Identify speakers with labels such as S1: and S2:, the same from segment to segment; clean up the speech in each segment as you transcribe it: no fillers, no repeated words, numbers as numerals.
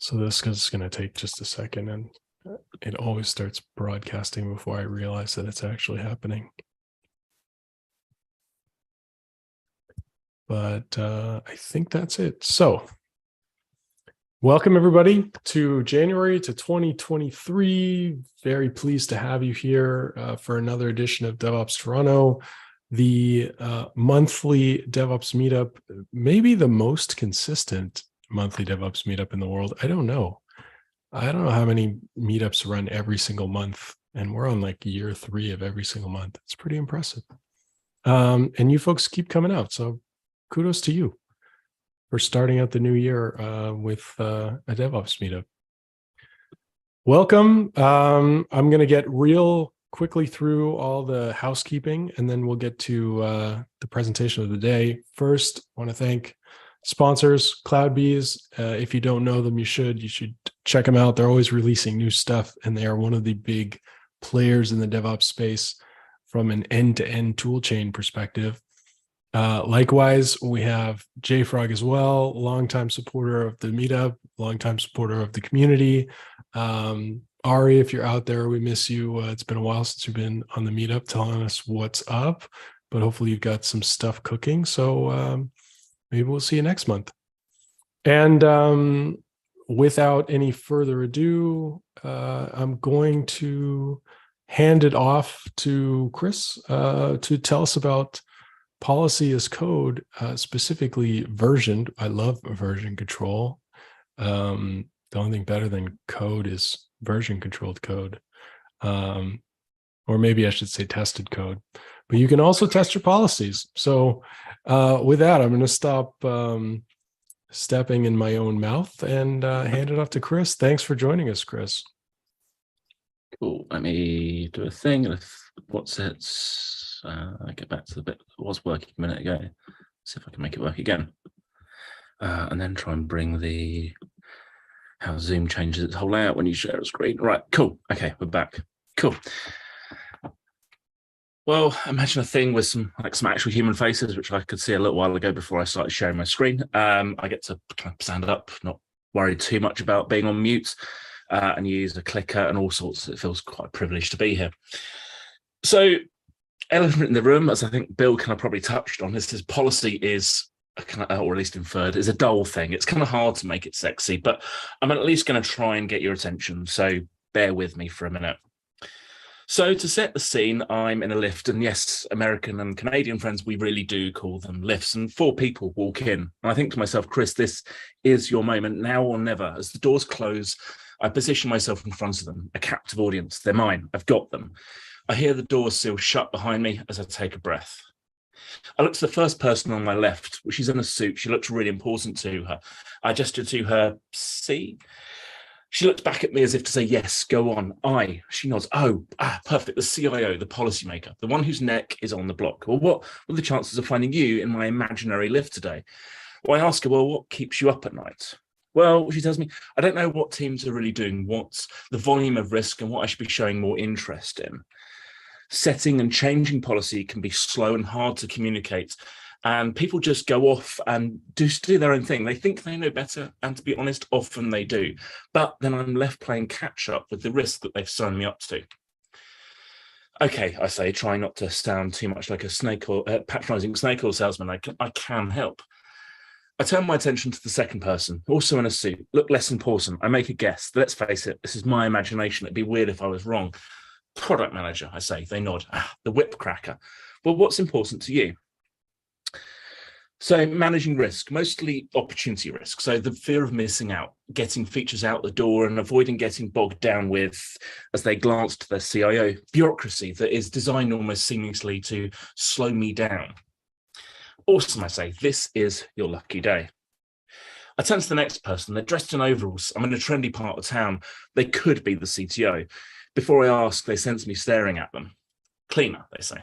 S1: So this is going to take just a second, and it always starts broadcasting before I realize that it's actually happening. But I think that's it. So welcome everybody to January to 2023. Very pleased to have you here for another edition of DevOps Toronto, the monthly DevOps meetup, maybe the most consistent monthly DevOps meetup in the world. I don't know how many meetups run every single month, and we're on like year 3 of every single month. It's pretty impressive. And you folks keep coming out, so kudos to you for starting out the new year with a DevOps meetup. Welcome. I'm going to get real quickly through all the housekeeping, and then we'll get to the presentation of the day. First, I want to thank sponsors, CloudBees. If you don't know them, you should check them out. They're always releasing new stuff, and they are one of the big players in the DevOps space from an end-to-end toolchain perspective. Likewise, we have JFrog as well, longtime supporter of the meetup, longtime supporter of the community. Ari, if you're out there, we miss you. It's been a while since you've been on the meetup telling us what's up, but hopefully you've got some stuff cooking. So maybe we'll see you next month. And without any further ado, I'm going to hand it off to Chris to tell us about policy as code, specifically versioned. I love version control. The only thing better than code is version controlled code. Or maybe I should say tested code. But you can also test your policies. So with that, I'm going to stop stepping in my own mouth and hand it off to Chris. Thanks for joining us, Chris.
S2: Cool. Let me do a thing. What's it? I get back to the bit that was working a minute ago. See if I can make it work again. And then try and bring how Zoom changes its whole layout when you share a screen. Right, cool. Okay, we're back. Cool. Well, imagine a thing with some actual human faces, which I could see a little while ago before I started sharing my screen. I get to kind of stand up, not worry too much about being on mute, and use a clicker and all sorts. It feels quite privileged to be here. So, elephant in the room, as I think Bill kind of probably touched on, is this policy is, or at least inferred, is a dull thing. It's kind of hard to make it sexy, but I'm at least going to try and get your attention. So bear with me for a minute. So to set the scene, I'm in a lift, and yes, American and Canadian friends, we really do call them lifts, and 4 people walk in. And I think to myself, Chris, this is your moment, now or never. As the doors close, I position myself in front of them, a captive audience. They're mine. I've got them. I hear the doors seal shut behind me as I take a breath. I look to the first person on my left. She's in a suit. She looks really important to her. I gesture to her, see? She looked back at me as if to say, yes, go on. She nods. Oh, perfect. The CIO, the policymaker, the one whose neck is on the block. Well, what are the chances of finding you in my imaginary lift today? Well, I ask her, well, what keeps you up at night? Well, she tells me, I don't know what teams are really doing, what's the volume of risk and what I should be showing more interest in. Setting and changing policy can be slow and hard to communicate. And people just go off and do their own thing. They think they know better. And to be honest, often they do. But then I'm left playing catch up with the risk that they've signed me up to. Okay, I say, try not to sound too much like a snake or patronizing snake oil salesman. I can help. I turn my attention to the second person, also in a suit. Look less important. I make a guess. Let's face it, this is my imagination. It'd be weird if I was wrong. Product manager, I say. They nod. The whip cracker. Well, what's important to you? So managing risk, mostly opportunity risk. So the fear of missing out, getting features out the door and avoiding getting bogged down with, as they glance to their CIO, bureaucracy that is designed almost seamlessly to slow me down. Awesome, I say. This is your lucky day. I turn to the next person. They're dressed in overalls. I'm in a trendy part of town. They could be the CTO. Before I ask, they sense me staring at them. Cleaner, they say.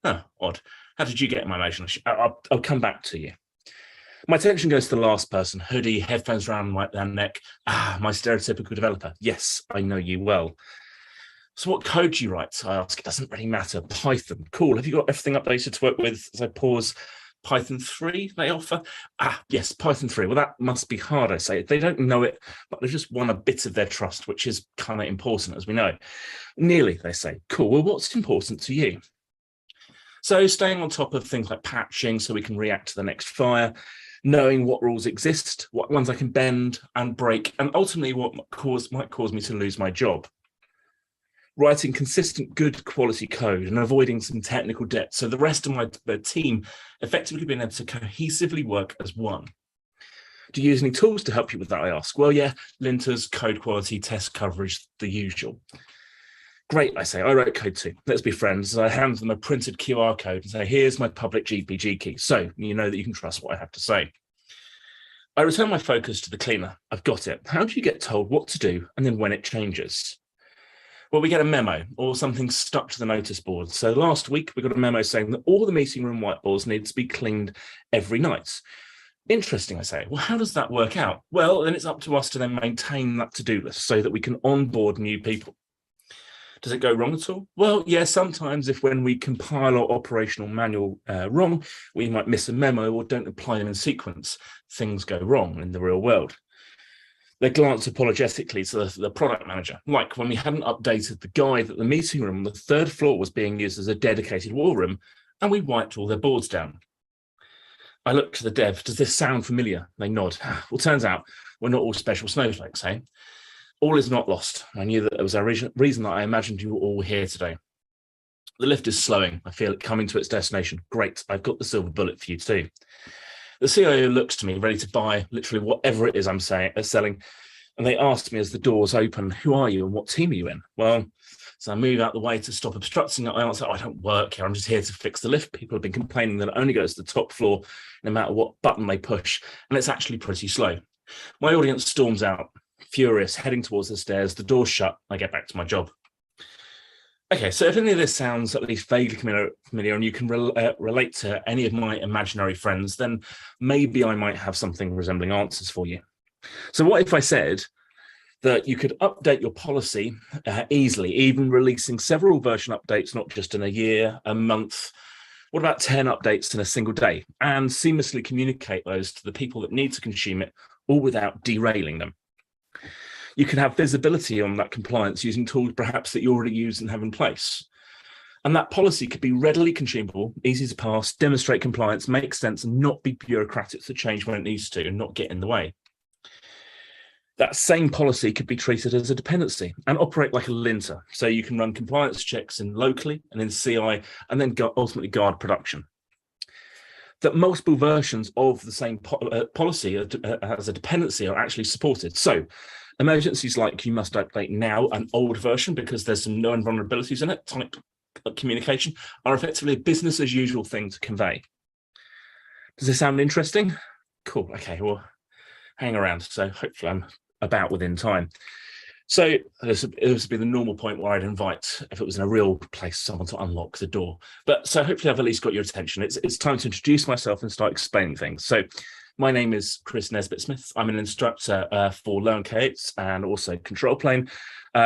S2: Oh, odd. How did you get in my imagination? I'll come back to you. My attention goes to the last person. Hoodie, headphones around their neck. My stereotypical developer. Yes, I know you well. So what code do you write? I ask. It doesn't really matter. Python. Cool. Have you got everything updated to work with? As I pause, Python 3 they offer. Yes, Python 3. Well, that must be hard, I say. They don't know it, but they just want a bit of their trust, which is kind of important, as we know. Nearly, they say. Cool. Well, what's important to you? So staying on top of things like patching so we can react to the next fire, knowing what rules exist, what ones I can bend and break, and ultimately what might cause me to lose my job. Writing consistent, good quality code and avoiding some technical debt. So the rest of the team effectively being able to cohesively work as one. Do you use any tools to help you with that, I ask? Well, yeah, linters, code quality, test coverage, the usual. Great, I say, I wrote code too. Let's be friends. I hand them a printed QR code and say, here's my public GPG key. So you know that you can trust what I have to say. I return my focus to the cleaner. I've got it. How do you get told what to do and then when it changes? Well, we get a memo or something stuck to the notice board. So last week, we got a memo saying that all the meeting room whiteboards need to be cleaned every night. Interesting, I say. Well, how does that work out? Well, then it's up to us to then maintain that to-do list so that we can onboard new people. Does it go wrong at all? Well, yeah, sometimes if when we compile our operational manual wrong, we might miss a memo or don't apply them in sequence. Things go wrong in the real world. They glance apologetically to the product manager, like when we hadn't updated the guide that the meeting room on the 3rd floor was being used as a dedicated war room, and we wiped all their boards down. I look to the dev. Does this sound familiar? They nod. Well, turns out we're not all special snowflakes, eh? All is not lost. I knew that there was a reason that I imagined you were all here today. The lift is slowing. I feel it coming to its destination. Great. I've got the silver bullet for you too. The CIO looks to me, ready to buy literally whatever it is I'm selling. And they asked me as the doors open, who are you and what team are you in? Well, so I move out the way to stop obstructing it. I answer, I don't work here. I'm just here to fix the lift. People have been complaining that it only goes to the top floor no matter what button they push. And it's actually pretty slow. My audience storms out, furious, heading towards the stairs. The door's shut. I get back to my job. Okay, so if any of this sounds at least vaguely familiar and you can relate to any of my imaginary friends, then maybe I might have something resembling answers for you. So what if I said that you could update your policy easily, even releasing several version updates, not just in a year, a month? What about 10 updates in a single day, and seamlessly communicate those to the people that need to consume it, all without derailing them? You can have visibility on that compliance using tools perhaps that you already use and have in place. And that policy could be readily consumable, easy to pass, demonstrate compliance, make sense, and not be bureaucratic to change when it needs to and not get in the way. That same policy could be treated as a dependency and operate like a linter. So you can run compliance checks in locally and in CI, and then ultimately guard production. That multiple versions of the same policy as a dependency are actually supported. So emergencies like you must update now an old version because there's some known vulnerabilities in it, type communication, are effectively a business as usual thing to convey. Does this sound interesting? Cool. Okay, well, hang around. So hopefully I'm about within time. So this would be the normal point where I'd invite, if it was in a real place, someone to unlock the door. But so hopefully I've at least got your attention. It's time to introduce myself and start explaining things. So my name is Chris Nesbitt-Smith. I'm an instructor for Low and K8s and also Control Plane,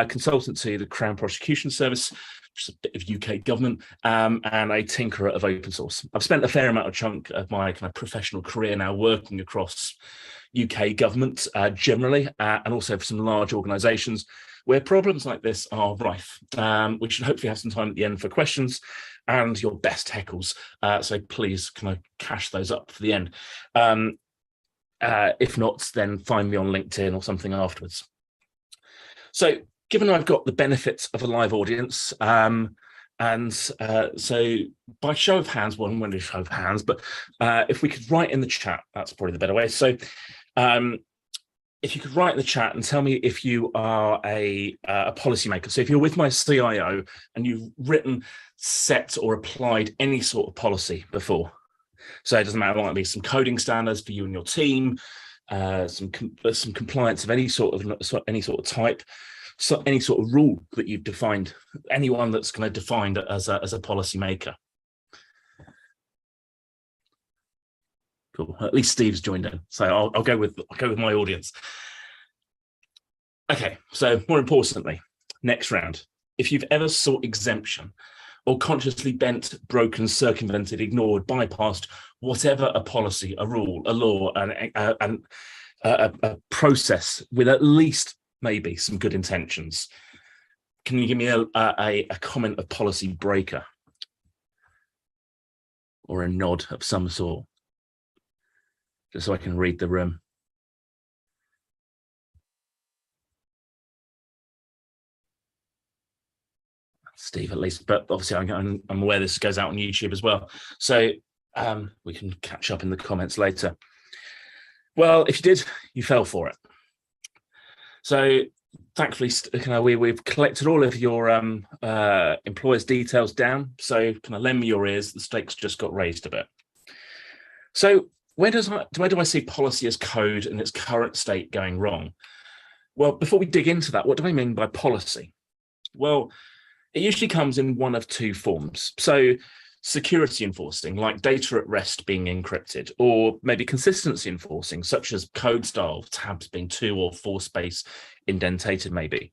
S2: consultant to the Crown Prosecution Service, which is a bit of UK government, and a tinkerer of open source. I've spent a fair amount of chunk of my kind of professional career now working across UK government generally, and also for some large organisations where problems like this are rife. We should hopefully have some time at the end for questions and your best heckles. So please, can I cash those up for the end? If not, then find me on LinkedIn or something afterwards. So given I've got the benefits of a live audience, so by show of hands, well, I'm going to show of hands, but if we could write in the chat, that's probably the better way. So if you could write in the chat and tell me if you are a policymaker. So if you're with my CIO and you've written, set or applied any sort of policy before. So it doesn't matter, it might be some coding standards for you and your team, some compliance of any sort of type, so any sort of rule that you've defined, anyone that's kind of defined as a policy maker. Cool. At least Steve's joined in, so I'll go with my audience. Okay, so more importantly, next round, if you've ever sought exemption or consciously bent, broken, circumvented, ignored, bypassed whatever a policy, a rule, a law, a process with at least maybe some good intentions. Can you give me a comment of policy breaker? Or a nod of some sort? Just so I can read the room. Steve, at least, but obviously I'm aware this goes out on YouTube as well. So we can catch up in the comments later. Well, if you did, you fell for it. So thankfully, we've collected all of your employers' details down. So kind of lend me your ears. The stakes just got raised a bit. So where do I see policy as code in its current state going wrong? Well, before we dig into that, what do I mean by policy? Well, it usually comes in one of two forms. So security enforcing, like data at rest being encrypted, or maybe consistency enforcing, such as code style, tabs being 2 or 4 space indentated maybe.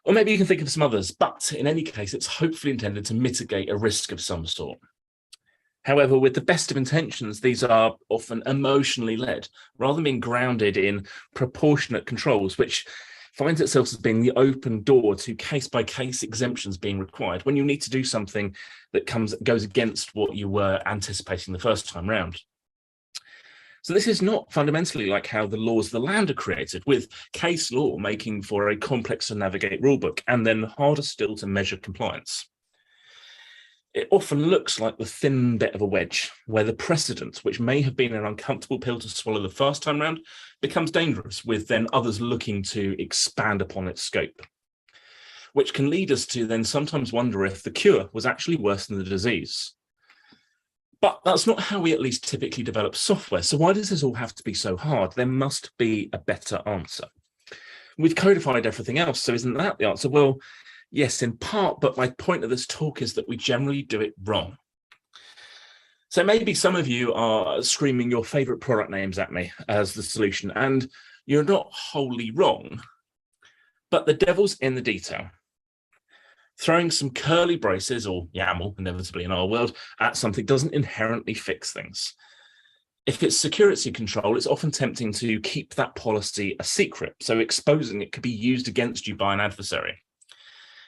S2: Or maybe you can think of some others, but in any case, it's hopefully intended to mitigate a risk of some sort. However, with the best of intentions, these are often emotionally led, rather than being grounded in proportionate controls, which finds itself as being the open door to case-by-case exemptions being required when you need to do something that goes against what you were anticipating the first time round. So this is not fundamentally like how the laws of the land are created, with case law making for a complex to navigate rulebook and then harder still to measure compliance. It often looks like the thin bit of a wedge, where the precedent, which may have been an uncomfortable pill to swallow the first time round, becomes dangerous, with then others looking to expand upon its scope, which can lead us to then sometimes wonder if the cure was actually worse than the disease. But that's not how we at least typically develop software. So why does this all have to be so hard? There must be a better answer. We've codified everything else, so isn't that the answer? Well, yes, in part, but my point of this talk is that we generally do it wrong. So maybe some of you are screaming your favorite product names at me as the solution, and you're not wholly wrong, but the devil's in the detail. Throwing some curly braces, or YAML, inevitably in our world, at something doesn't inherently fix things. If it's security control, it's often tempting to keep that policy a secret, so exposing it could be used against you by an adversary.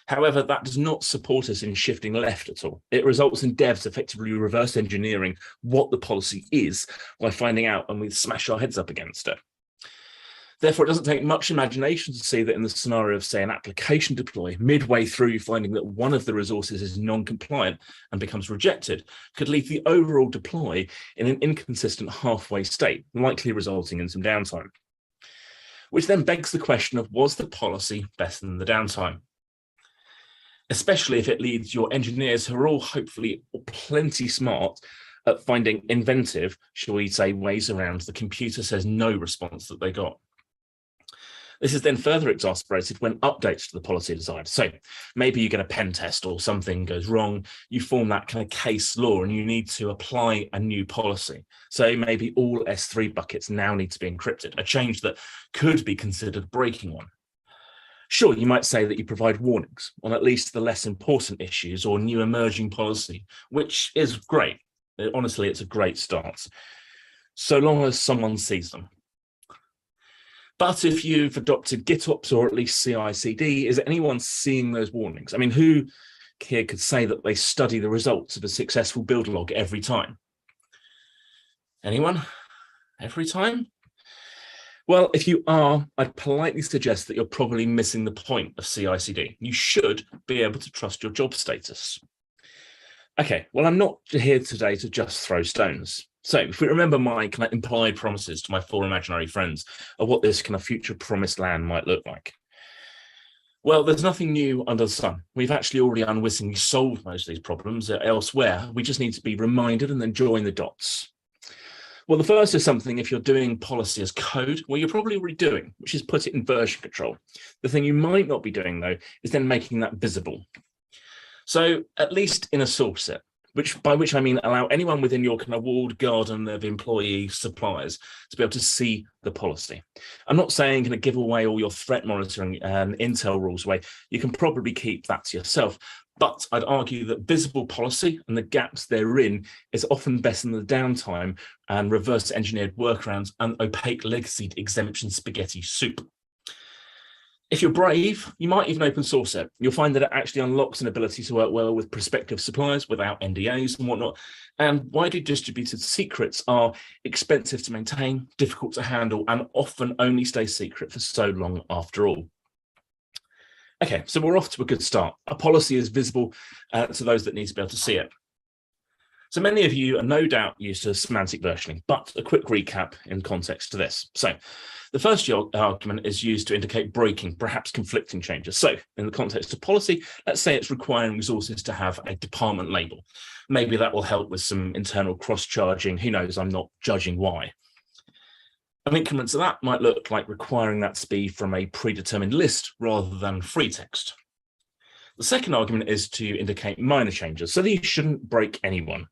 S2: However, that does not support us in shifting left at all. It results in devs effectively reverse engineering what the policy is by finding out, and we smash our heads up against it. Therefore, it doesn't take much imagination to see that in the scenario of, say, an application deploy, midway through finding that one of the resources is non-compliant and becomes rejected, could leave the overall deploy in an inconsistent halfway state, likely resulting in some downtime. Which then begs the question of, was the policy better than the downtime? Especially if it leads your engineers, who are all hopefully plenty smart, at finding inventive, shall we say, ways around the computer says no response that they got. This is then further exacerbated when updates to the policy are desired. So maybe you get a pen test or something goes wrong, you form that kind of case law and you need to apply a new policy. So maybe all S3 buckets now need to be encrypted, a change that could be considered breaking one. Sure, you might say that you provide warnings on at least the less important issues or new emerging policy, which is great. Honestly, it's a great start, so long as someone sees them. But if you've adopted GitOps or at least CICD, is anyone seeing those warnings? I mean, who here could say that they study the results of a successful build log every time? Anyone? Every time? Well, if you are, I'd politely suggest that you're probably missing the point of CICD. You should be able to trust your job status. Okay, well, I'm not here today to just throw stones. So if we remember my kind of implied promises to my 4 imaginary friends of what this kind of future promised land might look like. Well, there's nothing new under the sun. We've actually already unwittingly solved most of these problems elsewhere. We just need to be reminded and then join the dots. Well, the first is something, if you're doing policy as code, well, you're probably already doing, which is put it in version control. The thing you might not be doing, though, is then making that visible. So at least in a source set, by which I mean allow anyone within your kind of walled garden of employee suppliers to be able to see the policy. I'm not saying give away all your threat monitoring and intel rules away. You can probably keep that to yourself, But I'd argue that visible policy and the gaps therein is often better than the downtime and reverse engineered workarounds and opaque legacy exemption spaghetti soup. If you're brave, you might even open source it. You'll find that it actually unlocks an ability to work well with prospective suppliers without NDAs and whatnot. And widely distributed secrets are expensive to maintain, difficult to handle, and often only stay secret for so long after all. Okay, so we're off to a good start. A policy is visible to those that need to be able to see it. So many of you are no doubt used to semantic versioning, but a quick recap in context to this. So the first argument is used to indicate breaking, perhaps conflicting changes. So in the context of policy, let's say it's requiring resources to have a department label. Maybe that will help with some internal cross-charging. Who knows? I'm not judging why. And increments of that might look like requiring that to be from a predetermined list rather than free text. The second argument is to indicate minor changes. So these shouldn't break anyone.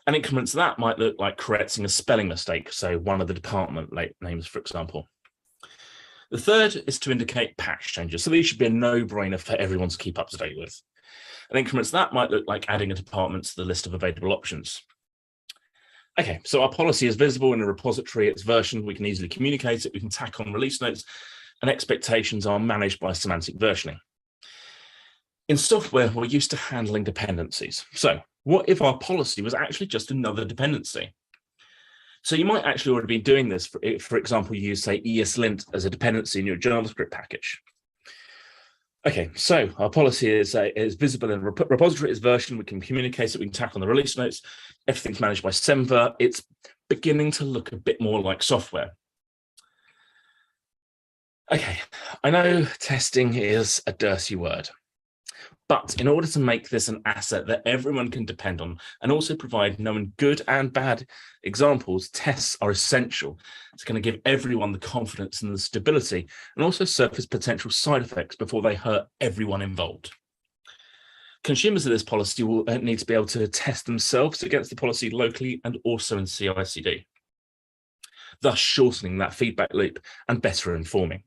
S2: And increments of that might look like correcting a spelling mistake, so one of the department names, for example. The third is to indicate patch changes. So these should be a no-brainer for everyone to keep up to date with. And increments of that might look like adding a department to the list of available options. Okay, so our policy is visible in a repository, it's versioned, we can easily communicate it, we can tack on release notes, and expectations are managed by semantic versioning. In software, we're used to handling dependencies. So what if our policy was actually just another dependency? So you might actually already be doing this. For example, you use, say, ESLint as a dependency in your JavaScript package. Okay, so our policy is visible in a repository, it's version, we can communicate it, we can tack on the release notes, everything's managed by Semver. It's beginning to look a bit more like software. Okay, I know testing is a dirty word. But in order to make this an asset that everyone can depend on and also provide known good and bad examples, tests are essential. It's going to give everyone the confidence and the stability and also surface potential side effects before they hurt everyone involved. Consumers of this policy will need to be able to test themselves against the policy locally and also in CICD, thus shortening that feedback loop and better informing.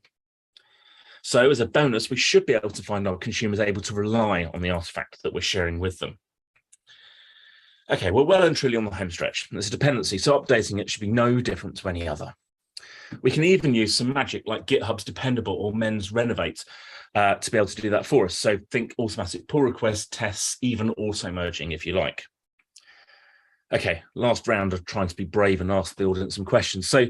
S2: So as a bonus, we should be able to find our consumers able to rely on the artifact that we're sharing with them. Okay, we're well and truly on the home stretch. There's a dependency, so updating it should be no different to any other. We can even use some magic like GitHub's Dependable or Men's Renovate to be able to do that for us. So think automatic pull request tests, even auto merging if you like. Okay, last round of trying to be brave and ask the audience some questions. So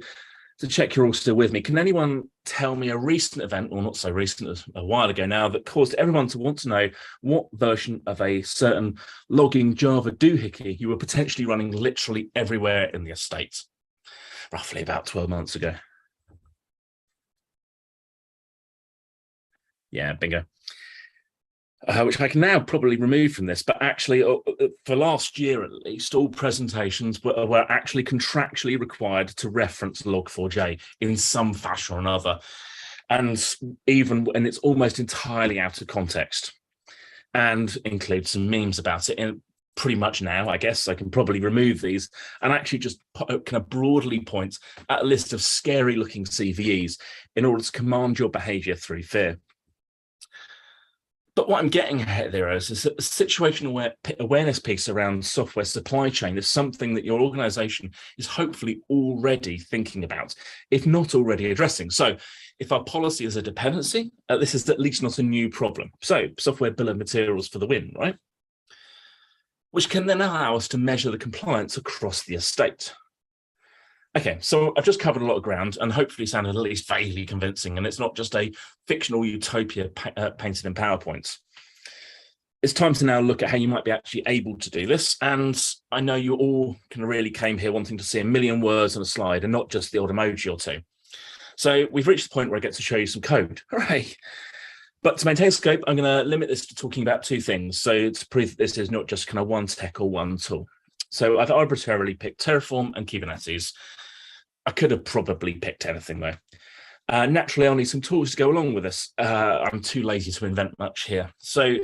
S2: to check you're all still with me, can anyone tell me a recent event, or not so recent as a while ago now, that caused everyone to want to know what version of a certain logging Java doohickey you were potentially running literally everywhere in the estate? Roughly about 12 months ago. Yeah, bingo. Which I can now probably remove from this, but actually for last year at least, all presentations were actually contractually required to reference log4j in some fashion or another. And it's almost entirely out of context and includes some memes about it. And pretty much now, I guess I can probably remove these and actually just kind of broadly point at a list of scary looking CVEs in order to command your behavior through fear. But what I'm getting at there is that the situational awareness piece around software supply chain is something that your organization is hopefully already thinking about, if not already addressing. So if our policy is a dependency, this is at least not a new problem. So software bill of materials for the win, right? Which can then allow us to measure the compliance across the estate. Okay, so I've just covered a lot of ground and hopefully sounded at least vaguely convincing, and it's not just a fictional utopia painted in PowerPoints. It's time to now look at how you might be actually able to do this. And I know you all really came here wanting to see 1 million words on a slide and not just the odd emoji or two. So we've reached the point where I get to show you some code. Hooray! But to maintain scope, I'm going to limit this to talking about 2 things. So to prove that this is not just kind of one tech or one tool. So I've arbitrarily picked Terraform and Kubernetes. I could have probably picked anything though. Naturally, I'll need some tools to go along with this. I'm too lazy to invent much here. So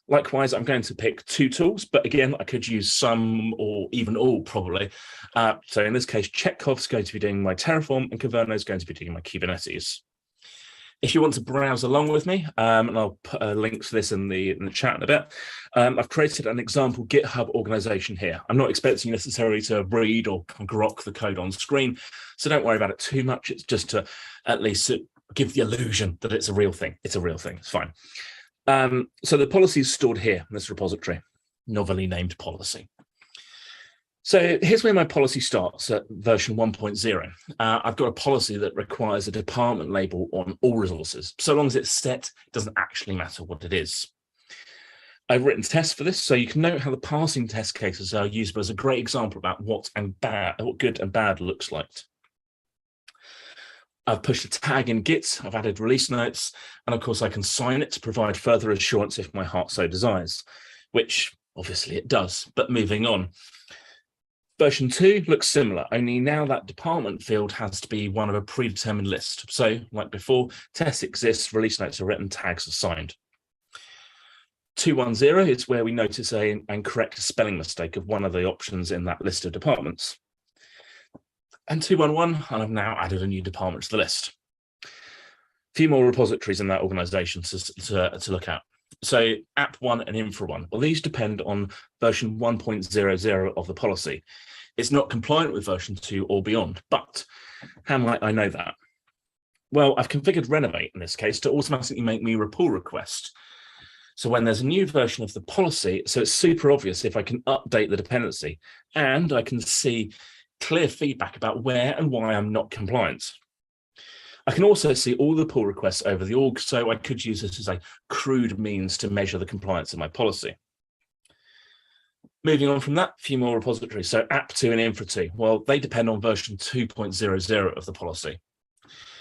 S2: likewise, I'm going to pick 2 tools, but again, I could use some or even all probably. So in this case, Chekhov's going to be doing my Terraform and Caverno's going to be doing my Kubernetes. If you want to browse along with me, and I'll put a link to this in the chat in a bit, I've created an example GitHub organization here. I'm not expecting you necessarily to read or grok the code on screen, so don't worry about it too much. It's just to at least give the illusion that it's a real thing. It's a real thing. It's fine. So the policy is stored here in this repository, novelly named policy. So here's where my policy starts at version 1.0. I've got a policy that requires a department label on all resources. So long as it's set, it doesn't actually matter what it is. I've written tests for this, so you can note how the parsing test cases are usable as a great example about what good and bad looks like. I've pushed a tag in Git, I've added release notes, and of course I can sign it to provide further assurance if my heart so desires, which obviously it does, but moving on. Version 2 looks similar, only now that department field has to be one of a predetermined list. So, like before, tests exist, release notes are written, tags are signed. 2.1.0 is where we notice an incorrect spelling mistake of one of the options in that list of departments. And 2.1.1, and I've now added a new department to the list. A few more repositories in that organization to look at. So app1 and infra1, well, these depend on version 1.00 of the policy. It's not compliant with version 2 or beyond, but how might I know that? Well, I've configured renovate in this case to automatically make me a pull request. So when there's a new version of the policy, so it's super obvious if I can update the dependency, and I can see clear feedback about where and why I'm not compliant. I can also see all the pull requests over the org, so I could use this as a crude means to measure the compliance of my policy. Moving on from that, a few more repositories. So app2 and infra2, well, they depend on version 2.00 of the policy.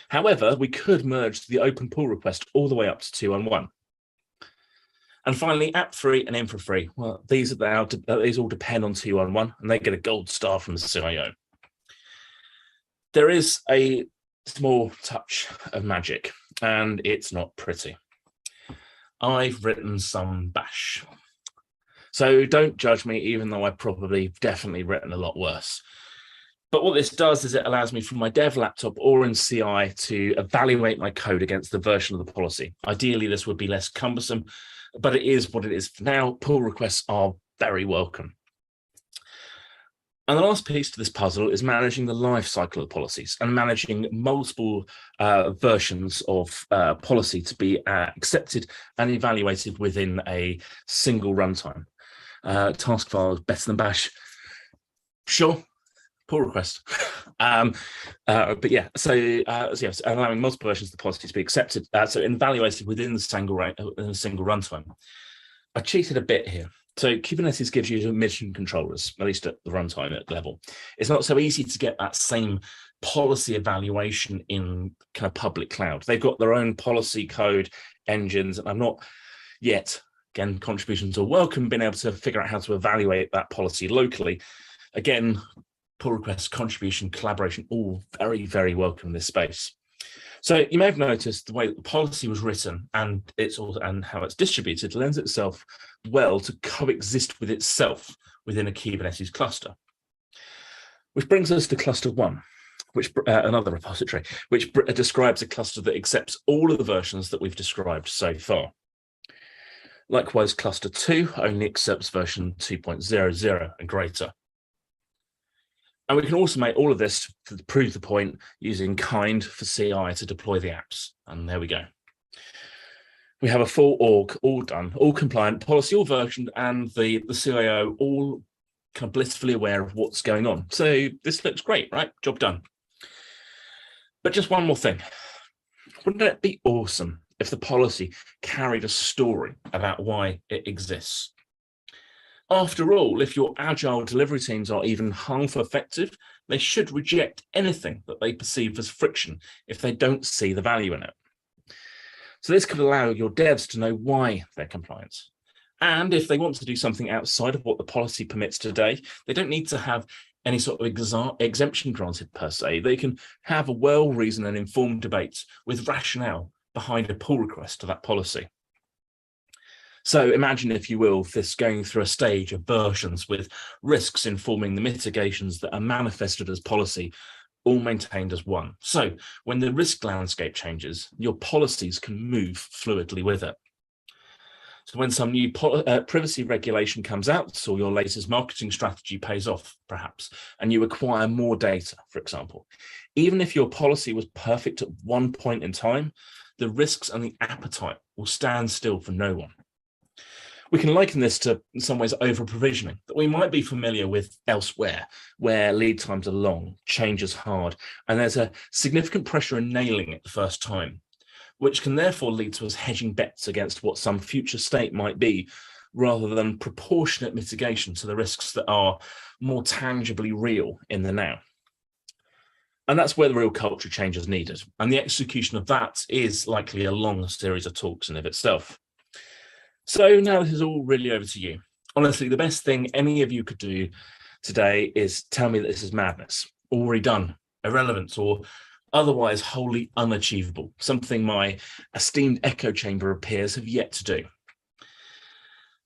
S2: However, we could merge the open pull request all the way up to 2.1.1. And finally, app3 and infra3, well, these all depend on 2.1.1, and they get a gold star from the CIO. There is a small touch of magic, and it's not pretty. I've written some bash. So don't judge me, even though I've definitely written a lot worse. But what this does is it allows me from my dev laptop or in CI to evaluate my code against the version of the policy. Ideally, this would be less cumbersome, but it is what it is for now. Pull requests are very welcome. And the last piece to this puzzle is managing the life cycle of policies and managing multiple versions of policy to be accepted and evaluated within a single runtime. Task file is better than bash. Sure, pull request. But yeah, so yes, allowing multiple versions of the policy to be accepted, so evaluated within the single runtime. I cheated a bit here. So Kubernetes gives you mission controllers, at least at the runtime level. It's not so easy to get that same policy evaluation in kind of public cloud. They've got their own policy code engines, and I'm not yet, again, contributions are welcome, being able to figure out how to evaluate that policy locally. Again, pull requests, contribution, collaboration, all very, very welcome in this space. So you may have noticed the way that the policy was written and how it's distributed lends itself well to coexist with itself within a Kubernetes cluster. Which brings us to cluster 1, which another repository, which describes a cluster that accepts all of the versions that we've described so far. Likewise, cluster 2 only accepts version 2.00 and greater. And we can automate all of this to prove the point using kind for CI to deploy the apps. And there we go. We have a full org, all done, all compliant, policy all versioned, and the CIO all kind of blissfully aware of what's going on. So this looks great, right? Job done. But just one more thing. Wouldn't it be awesome if the policy carried a story about why it exists? After all, if your agile delivery teams are even half effective, they should reject anything that they perceive as friction if they don't see the value in it. So this could allow your devs to know why they're compliant. And if they want to do something outside of what the policy permits today, they don't need to have any sort of exemption granted per se. They can have a well-reasoned and informed debate with rationale behind a pull request to that policy. So imagine, if you will, this going through a stage of versions with risks informing the mitigations that are manifested as policy, all maintained as one. So when the risk landscape changes, your policies can move fluidly with it. So when some new privacy regulation comes out, or your latest marketing strategy pays off, perhaps, and you acquire more data, for example, even if your policy was perfect at one point in time, the risks and the appetite will stand still for no one. We can liken this to, in some ways, over-provisioning that we might be familiar with elsewhere, where lead times are long, change is hard, and there's a significant pressure in nailing it the first time, which can therefore lead to us hedging bets against what some future state might be, rather than proportionate mitigation to the risks that are more tangibly real in the now. And that's where the real culture change is needed. And the execution of that is likely a long series of talks in of itself. So now this is all really over to you. Honestly, the best thing any of you could do today is tell me that this is madness, already done, irrelevant, or otherwise wholly unachievable, something my esteemed echo chamber of peers have yet to do.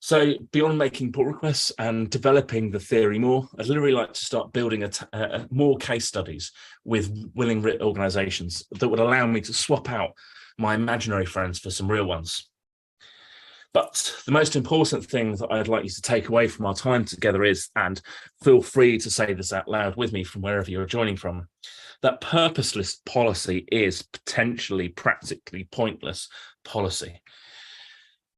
S2: So beyond making pull requests and developing the theory more, I'd literally like to start building more case studies with willing organizations that would allow me to swap out my imaginary friends for some real ones. But the most important thing that I'd like you to take away from our time together is, and feel free to say this out loud with me from wherever you're joining from, that purposeless policy is potentially practically pointless policy,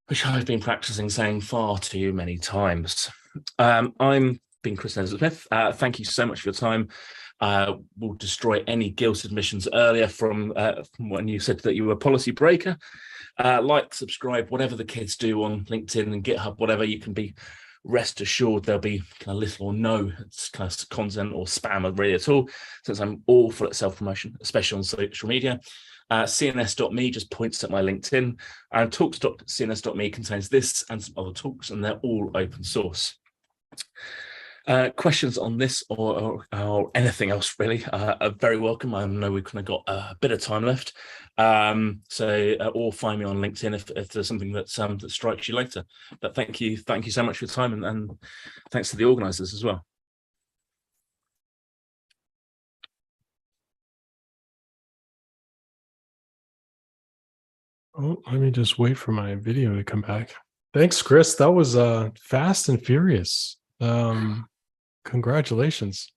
S2: which I've been practicing saying far too many times. I'm been Chris Smith. Thank you so much for your time. We'll destroy any guilt admissions earlier from when you said that you were a policy breaker. Like, subscribe, whatever the kids do on LinkedIn and GitHub, whatever, you can be rest assured there'll be kind of little or no kind of content or spam really at all, since I'm awful at self-promotion, especially on social media. cns.me just points at my LinkedIn, and talks.cns.me contains this and some other talks, and they're all open source. Questions on this or anything else really are very welcome. I know we've kind of got a bit of time left, or find me on LinkedIn if there's something that strikes you later. But thank you so much for your time, and thanks to the organisers as well.
S1: Oh, let me just wait for my video to come back. Thanks, Chris. That was fast and furious. Congratulations.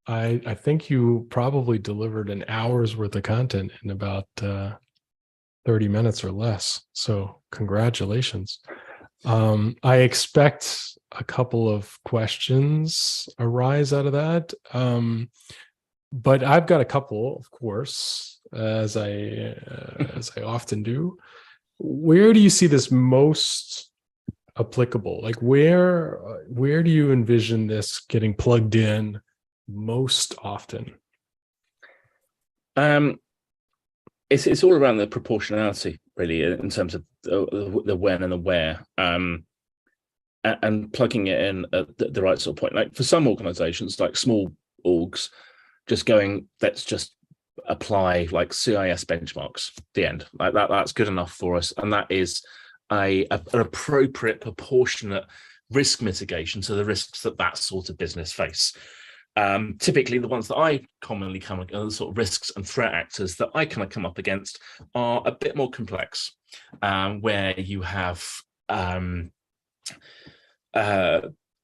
S1: I think you probably delivered an hour's worth of content in about 30 minutes or less. So congratulations. I expect a couple of questions arise out of that. But I've got a couple, of course, as I often do. Where do you see this most applicable? Like where do you envision this getting plugged in most often?
S2: It's all around the proportionality, really, in terms of the when and the where, and plugging it in at the right sort of point. Like for some organizations, like small orgs, just going, let's just apply like CIS benchmarks, the end. Like that's good enough for us, and that is an appropriate, proportionate risk mitigation to the risks that sort of business face. Typically, the ones that I commonly come against, the sort of risks and threat actors that I kind of come up against, are a bit more complex, where you have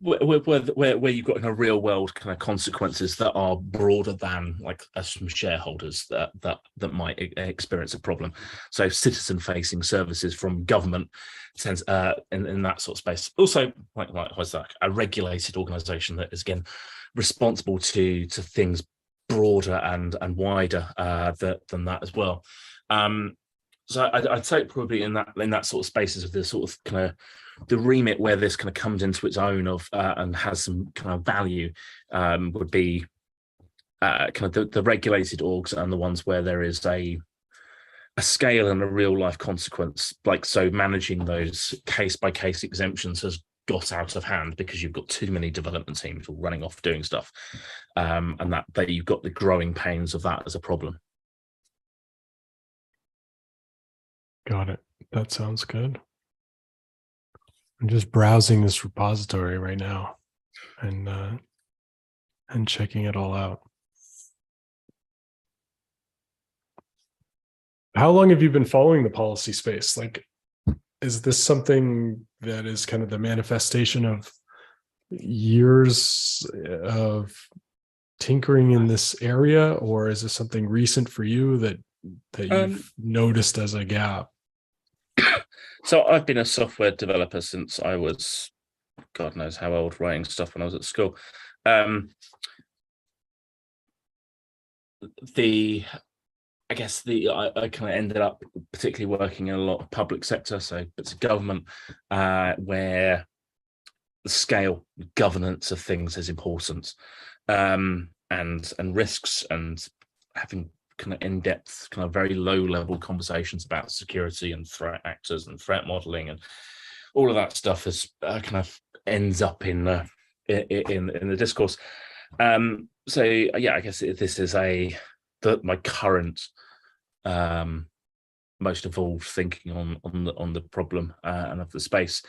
S2: where you've got kind of real world kind of consequences that are broader than like some shareholders that might experience a problem. So citizen facing services from government tends in that sort of space. Also, like what's that, a regulated organization that is again responsible to things broader and wider than that as well. So I'd say probably in that sort of spaces of the sort of kind of the remit where this kind of comes into its own of and has some kind of value would be kind of the regulated orgs and the ones where there is a scale and a real life consequence. Like, so managing those case by case exemptions has got out of hand because you've got too many development teams all running off doing stuff, and that you've got the growing pains of that as a problem.
S1: Got it. That sounds good. I'm just browsing this repository right now and checking it all out. How long have you been following the policy space? Like, is this something that is kind of the manifestation of years of tinkering in this area, or is this something recent for you that
S2: Um,
S1: you've noticed as a gap?
S2: so I've been a software developer since I was, God knows how old, writing stuff when I was at school. Um, the I guess I kind of ended up particularly working in a lot of public sector, so it's a government where the scale, governance of things is important, and risks, and having kind of in-depth, kind of very low-level conversations about security and threat actors and threat modeling and all of that stuff is kind of ends up in the discourse. So yeah, I guess this is my current most evolved thinking on the problem and of the space.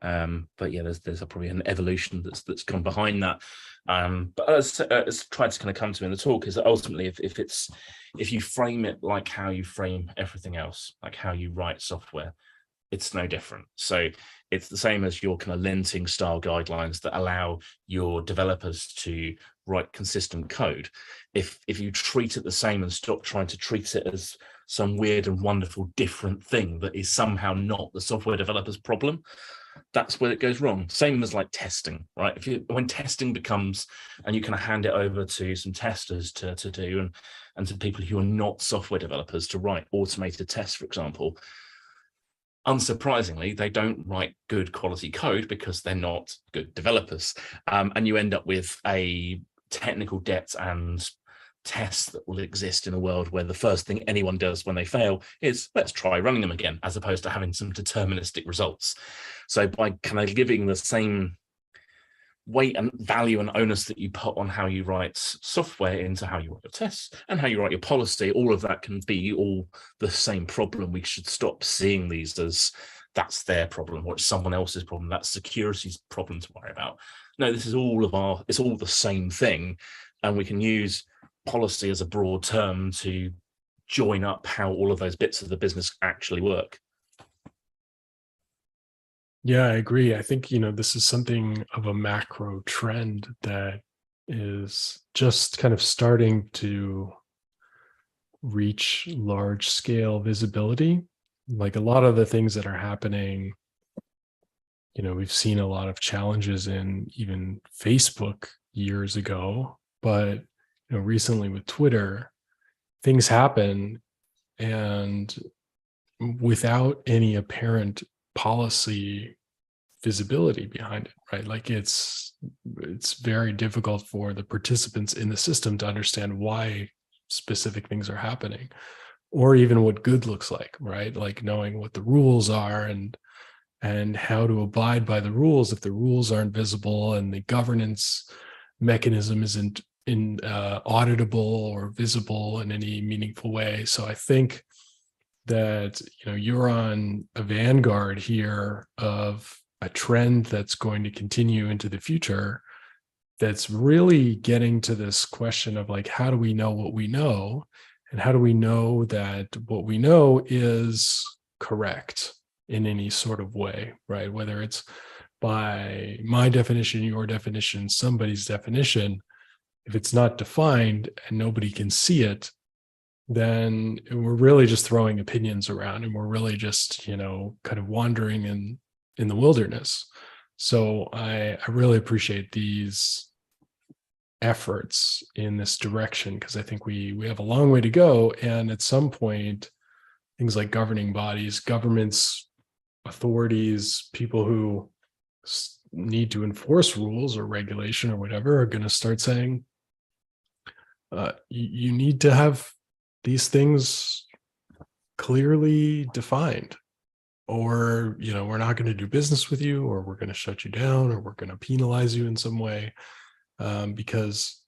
S2: But yeah, there's probably an evolution that's gone behind that. But as tried to kind of come to in the talk is that ultimately, if you frame it like how you frame everything else, like how you write software, it's no different. So it's the same as your kind of linting style guidelines that allow your developers to write consistent code. If you treat it the same and stop trying to treat it as some weird and wonderful different thing that is somehow not the software developer's problem, that's where it goes wrong. Same as like testing, right? When testing becomes, and you kind of hand it over to some testers to do, and to people who are not software developers to write automated tests, for example, unsurprisingly, they don't write good quality code because they're not good developers. And you end up with a technical debt and tests that will exist in a world where the first thing anyone does when they fail is let's try running them again, as opposed to having some deterministic results. So by kind of giving the same weight and value and onus that you put on how you write software into how you write your tests and how you write your policy, all of that can be all the same problem. We should stop seeing these as that's their problem or it's someone else's problem, that's security's problem to worry about. No, this is it's all the same thing, and we can use policy as a broad term to join up how all of those bits of the business actually work.
S1: Yeah, I agree. I think, this is something of a macro trend that is just kind of starting to reach large scale visibility. Like a lot of the things that are happening, we've seen a lot of challenges in even Facebook years ago, but recently with Twitter, things happen and without any apparent policy visibility behind it, right? Like it's very difficult for the participants in the system to understand why specific things are happening, or even what good looks like, right? Like knowing what the rules are and how to abide by the rules if the rules aren't visible and the governance mechanism isn't auditable or visible in any meaningful way. So I think that you're on a vanguard here of a trend that's going to continue into the future, that's really getting to this question of like, how do we know what we know, and how do we know that what we know is correct in any sort of way, right? Whether it's by my definition, your definition, somebody's definition, if it's not defined and nobody can see it, then we're really just throwing opinions around and we're really just, kind of wandering in the wilderness. So I really appreciate these efforts in this direction, because I think we have a long way to go. And at some point, things like governing bodies, governments, authorities, people who need to enforce rules or regulation or whatever are going to start saying, you need to have these things clearly defined, or we're not going to do business with you, or we're going to shut you down, or we're going to penalize you in some way, because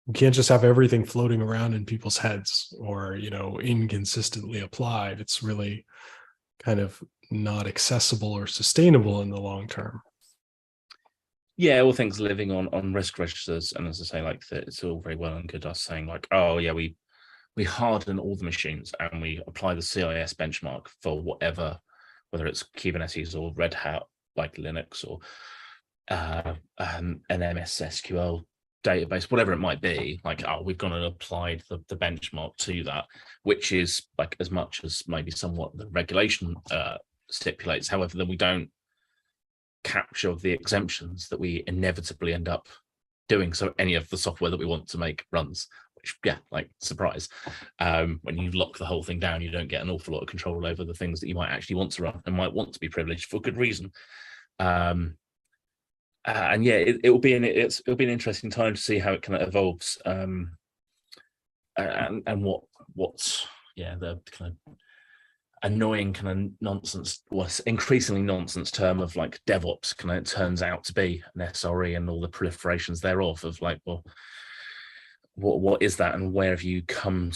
S1: you can't just have everything floating around in people's heads or inconsistently applied. It's really kind of not accessible or sustainable in the long term.
S2: Yeah, all things living on risk registers, and as I say, like it's all very well and good us saying like, oh yeah, we we harden all the machines and we apply the CIS benchmark for whatever, whether it's Kubernetes or Red Hat, like Linux, or an MS SQL database, whatever it might be, like, oh, we've gone and applied the benchmark to that, which is like as much as maybe somewhat the regulation stipulates. However, then we don't capture the exemptions that we inevitably end up doing, so any of the software that we want to make runs, which, yeah, like, surprise, when you lock the whole thing down, you don't get an awful lot of control over the things that you might actually want to run and might want to be privileged for good reason. And yeah, it'll be an interesting time to see how it kind of evolves, and what's the kind of annoying kind of nonsense, what's increasingly nonsense term of like DevOps kind of turns out to be an SRE and all the proliferations thereof, of like, well, what is that, and where have you come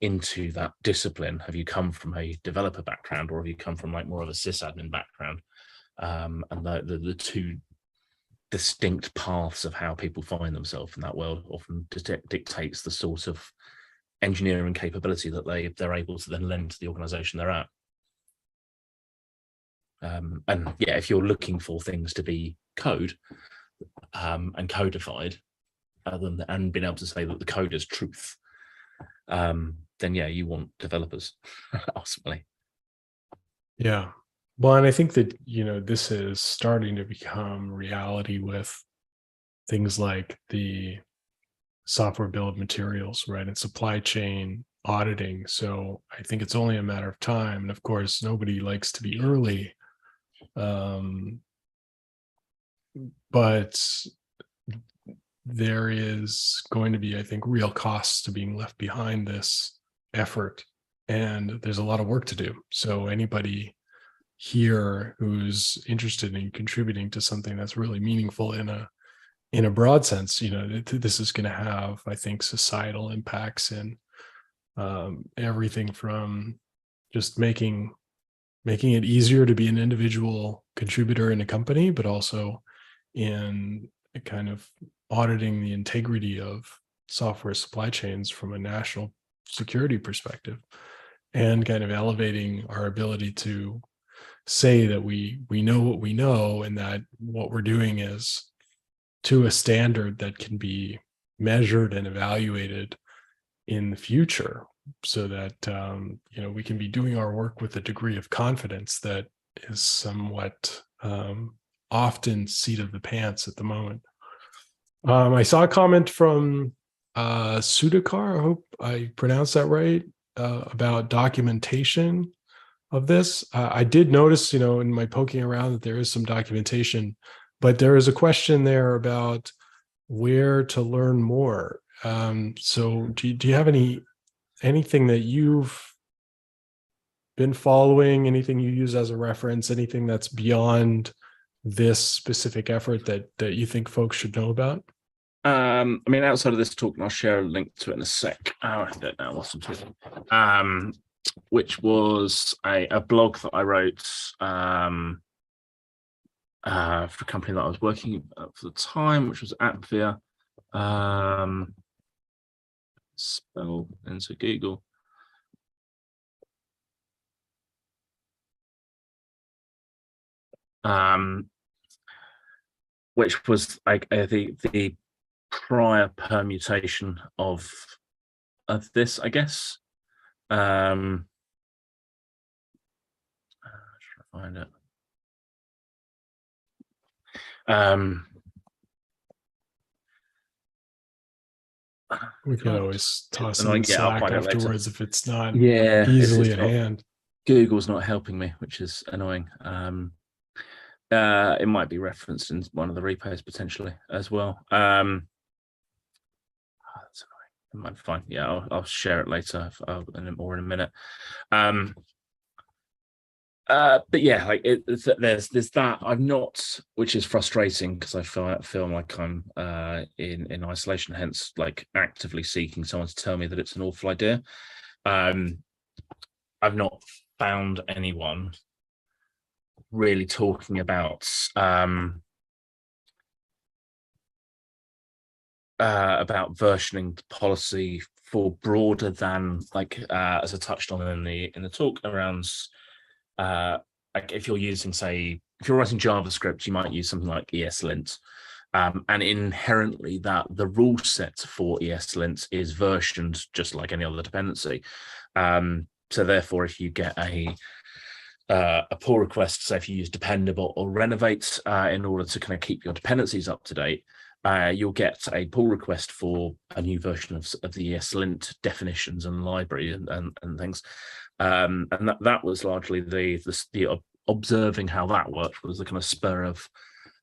S2: into that discipline? Have you come from a developer background, or have you come from like more of a sysadmin background? And the two distinct paths of how people find themselves in that world often dictates the sort of engineering capability that they're able to then lend to the organization they're at. And yeah, if you're looking for things to be code and codified, and being able to say that the code is truth, then yeah, you want developers ultimately.
S1: Yeah. Well, and I think that, this is starting to become reality with things like the software bill of materials, right? And supply chain auditing. So I think it's only a matter of time. And of course, nobody likes to be early. But there is going to be, I think, real costs to being left behind this effort. And there's a lot of work to do. So anybody here who's interested in contributing to something that's really meaningful in a broad sense, this is going to have, I think, societal impacts in everything from just making it easier to be an individual contributor in a company, but also in kind of auditing the integrity of software supply chains from a national security perspective, and kind of elevating our ability to say that we know what we know, and that what we're doing is to a standard that can be measured and evaluated in the future, so that we can be doing our work with a degree of confidence that is somewhat often seat of the pants at the moment. I saw a comment from Sudhakar, I hope I pronounced that right, about documentation of this. I did notice, in my poking around, that there is some documentation, but there is a question there about where to learn more. So do you have anything that you've been following, anything you use as a reference, anything that's beyond this specific effort that you think folks should know about?
S2: I mean, outside of this talk, and I'll share a link to it in a sec. I don't know what's I'm talking. Which was a blog that I wrote for a company that I was working at for the time, which was Appvia. Spell into Google. Which was like the prior permutation of this, I guess. Try to find it.
S1: We can always toss it in Slack afterwards if it's not easily at hand.
S2: Google's not helping me, which is annoying. It might be referenced in one of the repos potentially as well. That's annoying. It might be fine. Yeah, I'll share it later or in a minute. But yeah, like there's that. I'm not, which is frustrating because I feel like I'm in isolation, hence like actively seeking someone to tell me that it's an awful idea. I've not found anyone really talking about versioning policy for broader than as I touched on in the talk around like if you're using, say, if you're writing JavaScript, you might use something like ESLint. And inherently that the rule set for ESLint is versioned just like any other dependency. So therefore, if you get a pull request, say if you use dependable or renovate in order to kind of keep your dependencies up to date, you'll get a pull request for a new version of the ESLint definitions and library and things. And that was largely the observing how that worked was the kind of spur of,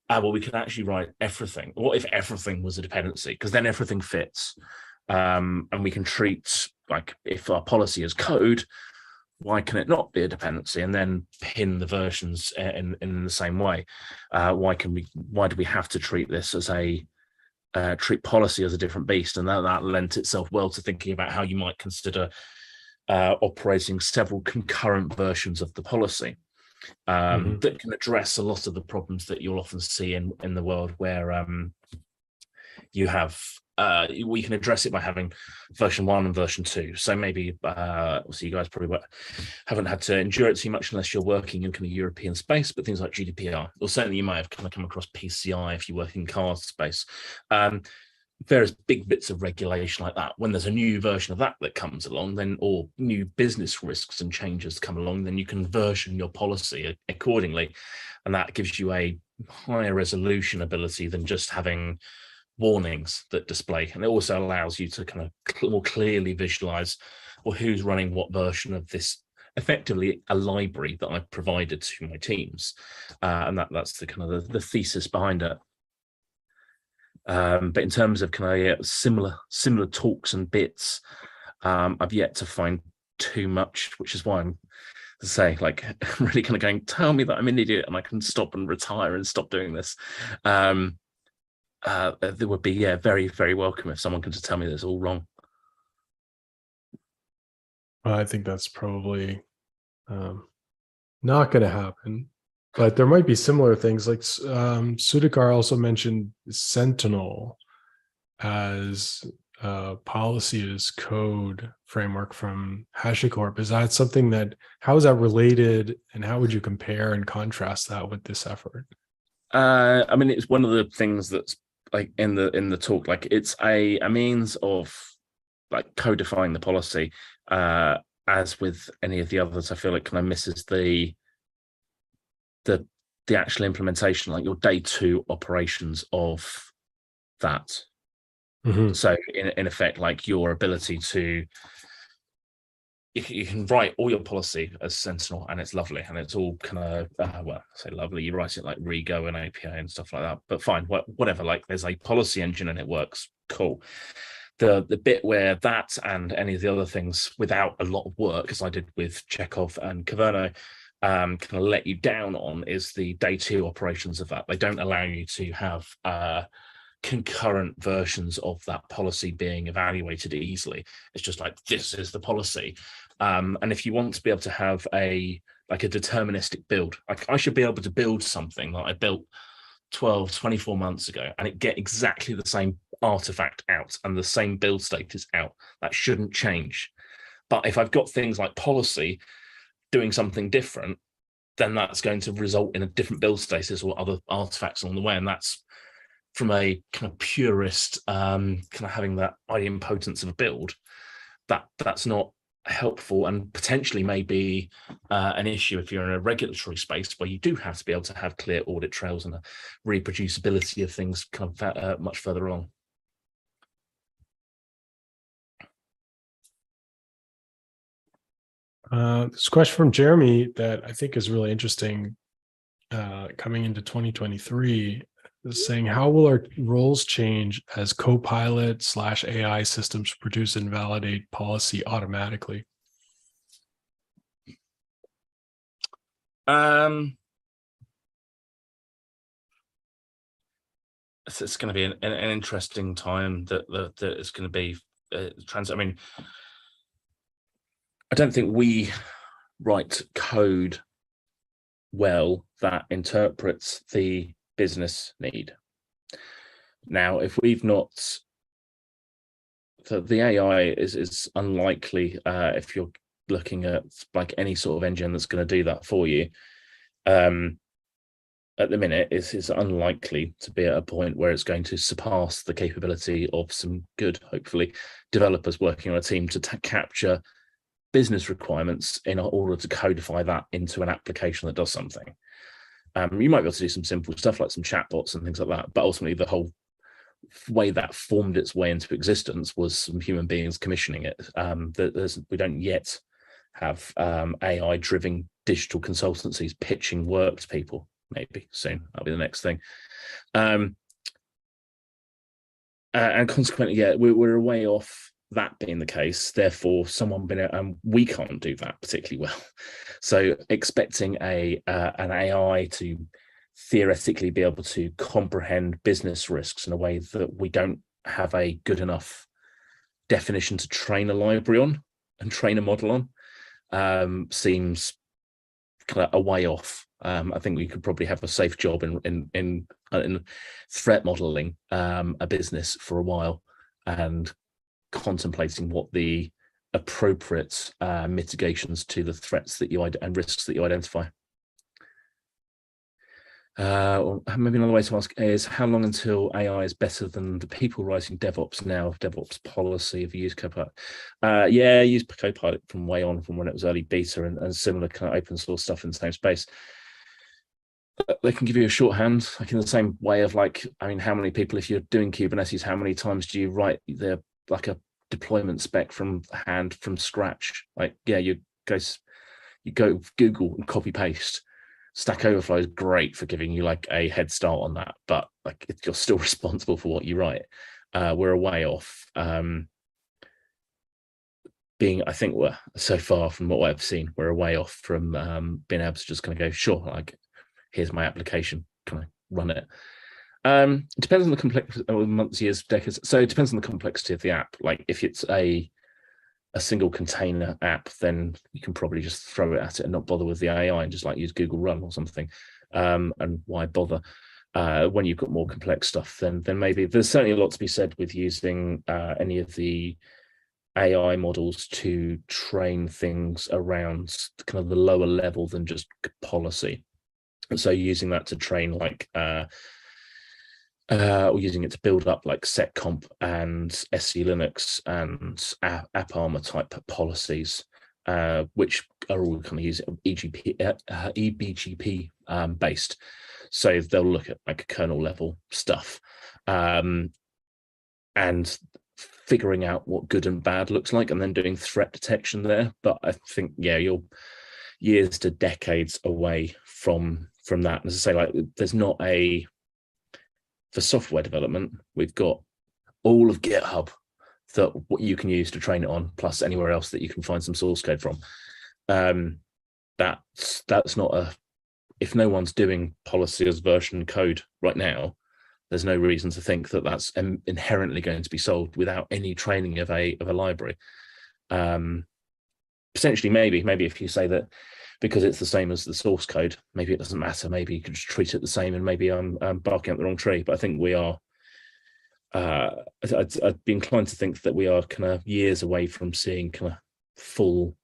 S2: well, we could actually write everything. What if everything was a dependency? Because then everything fits. And we can treat, like, if our policy is code, why can it not be a dependency? And then pin the versions in the same way. Why do we have to treat this as treat policy as a different beast? And that lent itself well to thinking about how you might consider operating several concurrent versions of the policy that can address a lot of the problems that you'll often see in the world where you have we can address it by having version 1 and version 2. So maybe so you guys probably haven't had to endure it too much unless you're working in kind of European space, but things like GDPR, or certainly you might have kind of come across PCI if you work in car space. Various big bits of regulation like that. When there's a new version of that comes along, then, or new business risks and changes come along, then you can version your policy accordingly, and that gives you a higher resolution ability than just having warnings that display. And it also allows you to kind of more clearly visualize, well, who's running what version of this, effectively a library that I've provided to my teams, and that's the kind of the thesis behind it. But in terms of kind of similar talks and bits, I've yet to find too much, which is why I'm to say, like, really kind of going, tell me that I'm an idiot and I can stop and retire and stop doing this. There would be, very, very welcome if someone can just tell me that's all wrong.
S1: I think that's probably not going to happen, but there might be similar things. Like Sudhakar also mentioned Sentinel as policy as code framework from HashiCorp. Is that something how is that related, and how would you compare and contrast that with this effort?
S2: I mean, it's one of the things that's like in the talk, like it's a means of like codifying the policy. As with any of the others, I feel it kind of misses the actual implementation, like your day 2 operations of that. So in effect, like your ability to, you can write all your policy as Sentinel, and it's lovely, and it's all kind of well, I say lovely, you write it like Rego and API and stuff like that, but fine, whatever, like there's a policy engine and it works, cool. The bit where that and any of the other things without a lot of work, as I did with Chekhov and Caverno, kind of let you down on is the day 2 operations of that. They don't allow you to have concurrent versions of that policy being evaluated easily. It's just like, this is the policy. And if you want to be able to have a deterministic build, like I should be able to build something that I built 24 months ago and it get exactly the same artifact out and the same build state is out. That shouldn't change. But if I've got things like policy doing something different, then that's going to result in a different build status or other artifacts along the way. And that's, from a kind of purist, kind of having that idempotence of a build, that's not helpful, and potentially may be an issue if you're in a regulatory space where you do have to be able to have clear audit trails and a reproducibility of things kind of much further along.
S1: This question from Jeremy that I think is really interesting coming into 2023 is saying, how will our roles change as Copilot/AI systems produce and validate policy automatically?
S2: It's going to be an interesting time that it's going to be I mean, I don't think we write code well that interprets the business need. Now, if we've not the AI is unlikely if you're looking at like any sort of engine that's going to do that for you. At the minute, it's unlikely to be at a point where it's going to surpass the capability of some good, hopefully, developers working on a team to capture business requirements in order to codify that into an application that does something. You might be able to do some simple stuff like some chatbots and things like that, but ultimately the whole way that formed its way into existence was some human beings commissioning it. We don't yet have AI-driven digital consultancies pitching work to people. Maybe soon, that'll be the next thing. And consequently, yeah, we're a way off that being the case. Therefore, we can't do that particularly well. So expecting an AI to theoretically be able to comprehend business risks in a way that we don't have a good enough definition to train a library on and train a model on seems kind of a way off. I think we could probably have a safe job in threat modeling a business for a while and contemplating what the appropriate mitigations to the threats that and risks that you identify. Or maybe another way to ask is, how long until AI is better than the people writing DevOps now? DevOps policy, have you used Copilot? Yeah, I used Copilot from way on, from when it was early beta and similar kind of open source stuff in the same space. They can give you a shorthand, like in the same way of like, I mean, how many people, if you're doing Kubernetes, how many times do you write like a deployment spec from scratch? Like, yeah, you go Google and copy paste. Stack Overflow is great for giving you like a head start on that, but like you're still responsible for what you write. We're a way off. I think we're so far from what I've seen, we're a way off from being able to just kind of go, sure, like here's my application, kind of run it. It depends on the complexity, months, years, decades. So it depends on the complexity of the app. Like if it's a single container app, then you can probably just throw it at it and not bother with the AI and just like use Google Run or something. And why bother? When you've got more complex stuff, then maybe there's certainly a lot to be said with using any of the AI models to train things around kind of the lower level than just policy. And so using that to train like or using it to build up like seccomp and SC Linux and AppArmor type policies, which are all kind of using eBGP based. So they'll look at like kernel level stuff and figuring out what good and bad looks like and then doing threat detection there. But I think, yeah, you're years to decades away from that. As I say, like there's not for software development, we've got all of GitHub that what you can use to train it on, plus anywhere else that you can find some source code from. That's not if no one's doing policy as version code right now, there's no reason to think that that's inherently going to be solved without any training of a library. Potentially, maybe if you say that because it's the same as the source code, maybe it doesn't matter. Maybe you can just treat it the same, and maybe I'm barking up the wrong tree. But I think we are. I'd be inclined to think that we are kind of years away from seeing kind of full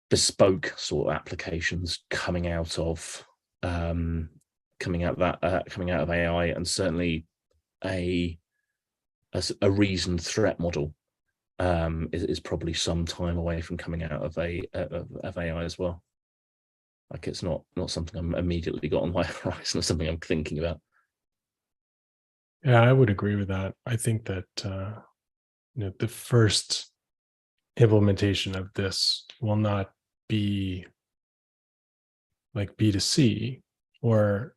S2: bespoke sort of applications coming out of AI, and certainly a reasoned threat model is probably some time away from coming out of AI as well. Like it's not something I'm immediately got on my horizon, or something I'm thinking about.
S1: Yeah, I would agree with that. I think that the first implementation of this will not be like B2C or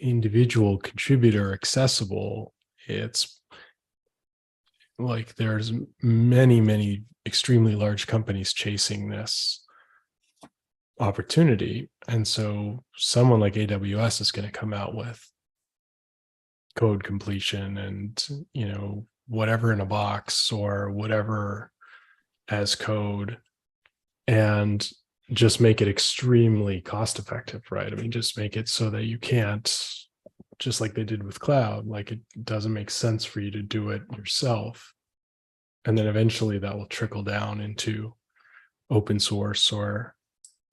S1: individual contributor accessible. It's like there's many extremely large companies chasing this opportunity, and so someone like AWS is going to come out with code completion and whatever in a box or whatever as code, and just make it extremely cost effective, right? I mean, just make it so that you can't, just like they did with cloud, like it doesn't make sense for you to do it yourself. And then eventually that will trickle down into open source or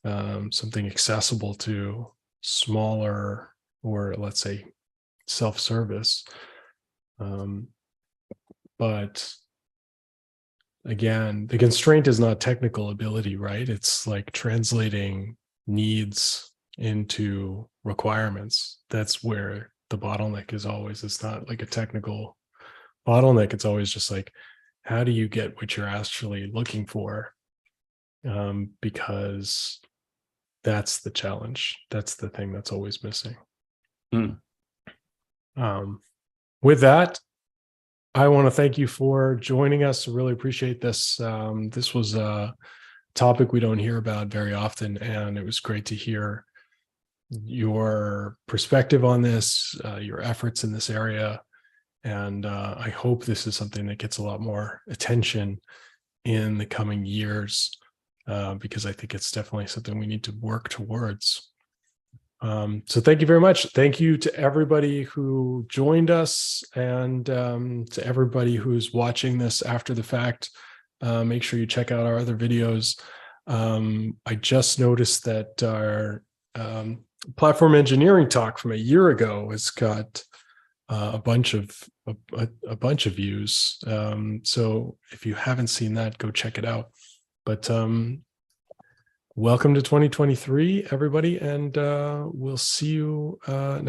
S1: something accessible to smaller, or let's say self-service. But again, the constraint is not technical ability, right? It's like translating needs into requirements. That's where the bottleneck is always. It's not like a technical bottleneck. It's always just like, how do you get what you're actually looking for? Because that's the challenge. That's the thing that's always missing. With that, I want to thank you for joining us. I really appreciate this. This was a topic we don't hear about very often, and it was great to hear your perspective on this, your efforts in this area. And I hope this is something that gets a lot more attention in the coming years, because I think it's definitely something we need to work towards. So thank you very much. Thank you to everybody who joined us, and to everybody who's watching this after the fact. Make sure you check out our other videos. I just noticed that our platform engineering talk from a year ago has got a bunch of views. So if you haven't seen that, go check it out. But welcome to 2023, everybody, and we'll see you